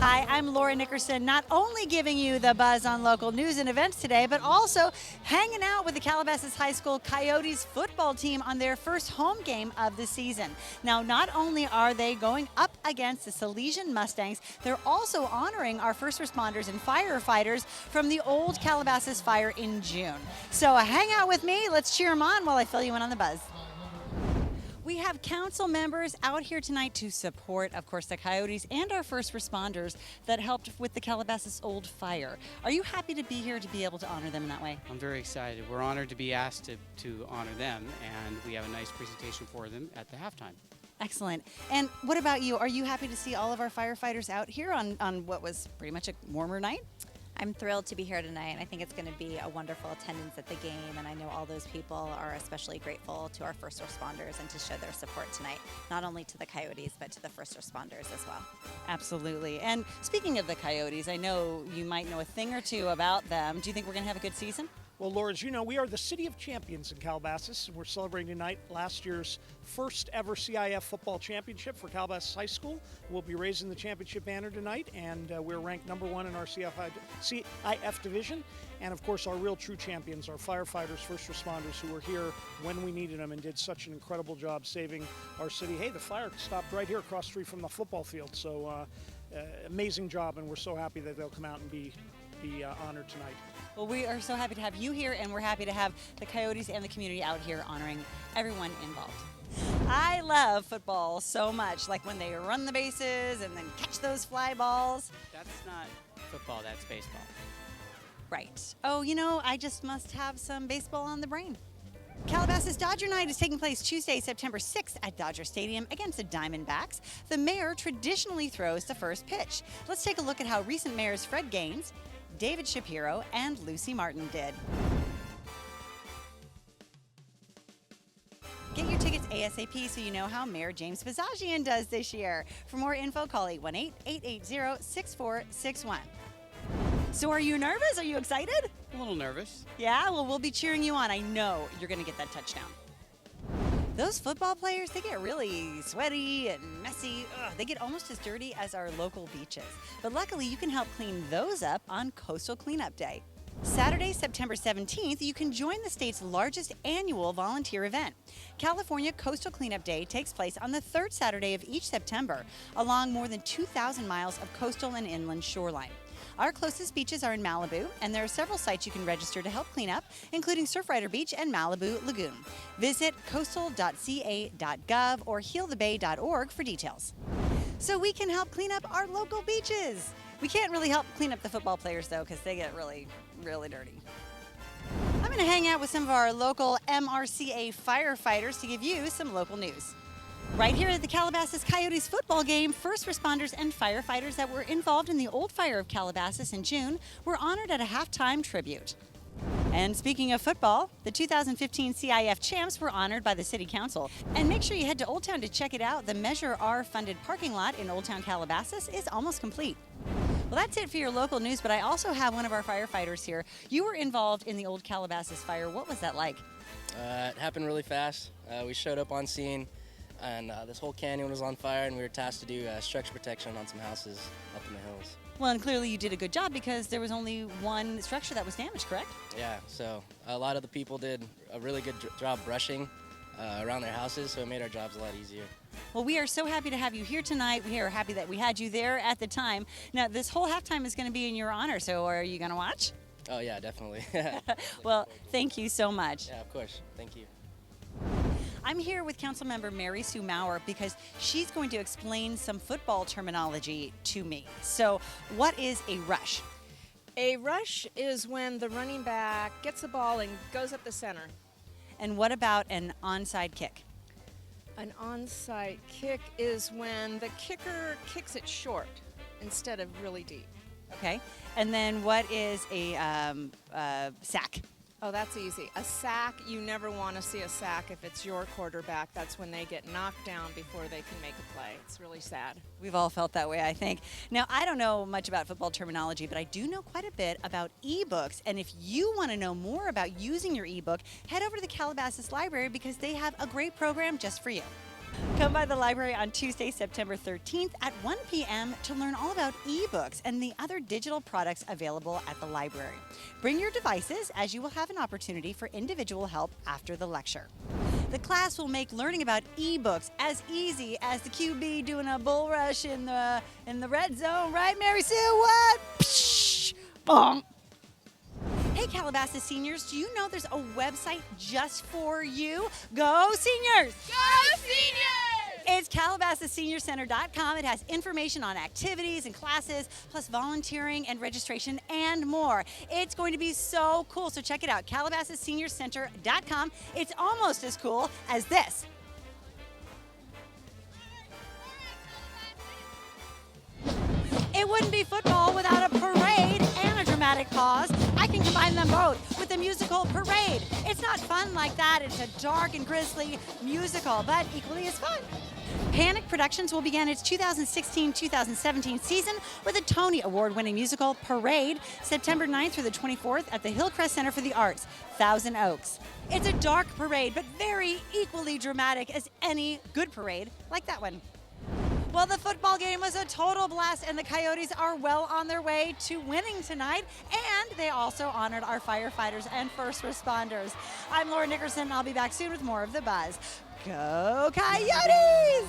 Hi, I'm Laura Nickerson, not only giving you the buzz on local news and events today, but also hanging out with the Calabasas High School Coyotes football team on their first home game of the season. Now, not only are they going up against the Salesian Mustangs, they're also honoring our first responders and firefighters from the old Calabasas fire in June. So hang out with me, let's cheer them on while I fill you in on the buzz. We have council members out here tonight to support, of course, the Coyotes and our first responders that helped with the Calabasas old fire. Are you happy to be here to be able to honor them in that way? I'm very excited. We're honored to be asked to honor them, and we have a nice presentation for them at the halftime. Excellent. And what about you? Are you happy to see all of our firefighters out here on what was pretty much a warmer night? I'm thrilled to be here tonight, and I think it's going to be a wonderful attendance at the game, and I know all those people are especially grateful to our first responders and to show their support tonight, not only to the Coyotes, but to the first responders as well. Absolutely. And speaking of the Coyotes, I know you might know a thing or two about them. Do you think we're going to have a good season? Well, Laura, as you know, we are the City of Champions in Calabasas, and we're celebrating tonight last year's first ever CIF football championship for Calabasas High School. We'll be raising the championship banner tonight, and we're ranked #1 in our CIF division. And of course, our real true champions, our firefighters, first responders who were here when we needed them and did such an incredible job saving our city. Hey, the fire stopped right here across the street from the football field, so amazing job, and we're so happy that they'll come out and be honored tonight. Well, we are so happy to have you here, and we're happy to have the Coyotes and the community out here honoring everyone involved. I love football so much, like when they run the bases and then catch those fly balls. That's not football, that's baseball. Right. Oh, you know, I just must have some baseball on the brain. Calabasas Dodger Night is taking place Tuesday, September 6th at Dodger Stadium against the Diamondbacks. The mayor traditionally throws the first pitch. Let's take a look at how recent mayors Fred Gaines, David Shapiro, and Lucy Martin did. Get your tickets ASAP so you know how Mayor James Bazagian does this year. For more info, call 818-880-6461. So are you nervous? Are you excited? A little nervous. Yeah, well, we'll be cheering you on. I know you're going to get that touchdown. Those football players, they get really sweaty and messy. Ugh, they get almost as dirty as our local beaches. But luckily, you can help clean those up on Coastal Cleanup Day. Saturday, September 17th, you can join the state's largest annual volunteer event. California Coastal Cleanup Day takes place on the third Saturday of each September, along more than 2,000 miles of coastal and inland shoreline. Our closest beaches are in Malibu, and there are several sites you can register to help clean up, including Surfrider Beach and Malibu Lagoon. Visit coastal.ca.gov or healthebay.org for details. So we can help clean up our local beaches. We can't really help clean up the football players, though, because they get really, really dirty. I'm going to hang out with some of our local MRCA firefighters to give you some local news. Right here at the Calabasas Coyotes football game, first responders and firefighters that were involved in the old fire of Calabasas in June were honored at a halftime tribute. And speaking of football, the 2015 CIF champs were honored by the City Council. And make sure you head to Old Town to check it out. The Measure R funded parking lot in Old Town Calabasas is almost complete. Well, that's it for your local news, but I also have one of our firefighters here. You were involved in the old Calabasas fire. What was that like? It happened really fast. We showed up on scene, and this whole canyon was on fire, and we were tasked to do structure protection on some houses up in the hills. Well, and clearly you did a good job because there was only one structure that was damaged, correct? Yeah, so a lot of the people did a really good job brushing around their houses, so it made our jobs a lot easier. Well, we are so happy to have you here tonight. We are happy that we had you there at the time. Now, this whole halftime is going to be in your honor, so are you going to watch? Oh, yeah, definitely. Well, thank you so much. Yeah, of course. Thank you. I'm here with Councilmember Mary Sue Maurer because she's going to explain some football terminology to me. So, what is a rush? A rush is when the running back gets the ball and goes up the center. And what about an onside kick? An onside kick is when the kicker kicks it short instead of really deep. Okay. And then what is a sack? Oh, that's easy. A sack, you never want to see a sack if it's your quarterback. That's when they get knocked down before they can make a play. It's really sad. We've all felt that way, I think. Now, I don't know much about football terminology, but I do know quite a bit about ebooks. And if you want to know more about using your ebook, head over to the Calabasas Library because they have a great program just for you. Come by the library on Tuesday, September 13th at 1 p.m. to learn all about ebooks and the other digital products available at the library. Bring your devices, as you will have an opportunity for individual help after the lecture. The class will make learning about ebooks as easy as the QB doing a bull rush in the red zone, right, Mary Sue? What? Psh, bonk. Hey, Calabasas seniors, do you know there's a website just for you? Go Seniors! Go Seniors! It's CalabasasSeniorCenter.com. It has information on activities and classes, plus volunteering and registration and more. It's going to be so cool, so check it out, CalabasasSeniorCenter.com. It's almost as cool as this. It wouldn't be football without a parade and a dramatic pause. I can combine them both with a musical parade. It's not fun like that. It's a dark and grisly musical, but equally as fun. Panic Productions will begin its 2016-2017 season with a Tony Award-winning musical, Parade, September 9th through the 24th at the Hillcrest Center for the Arts, Thousand Oaks. It's a dark parade, but very equally dramatic as any good parade like that one. Well, the football game was a total blast, and the Coyotes are well on their way to winning tonight, and they also honored our firefighters and first responders. I'm Laura Nickerson, and I'll be back soon with more of The Buzz. Go Coyotes!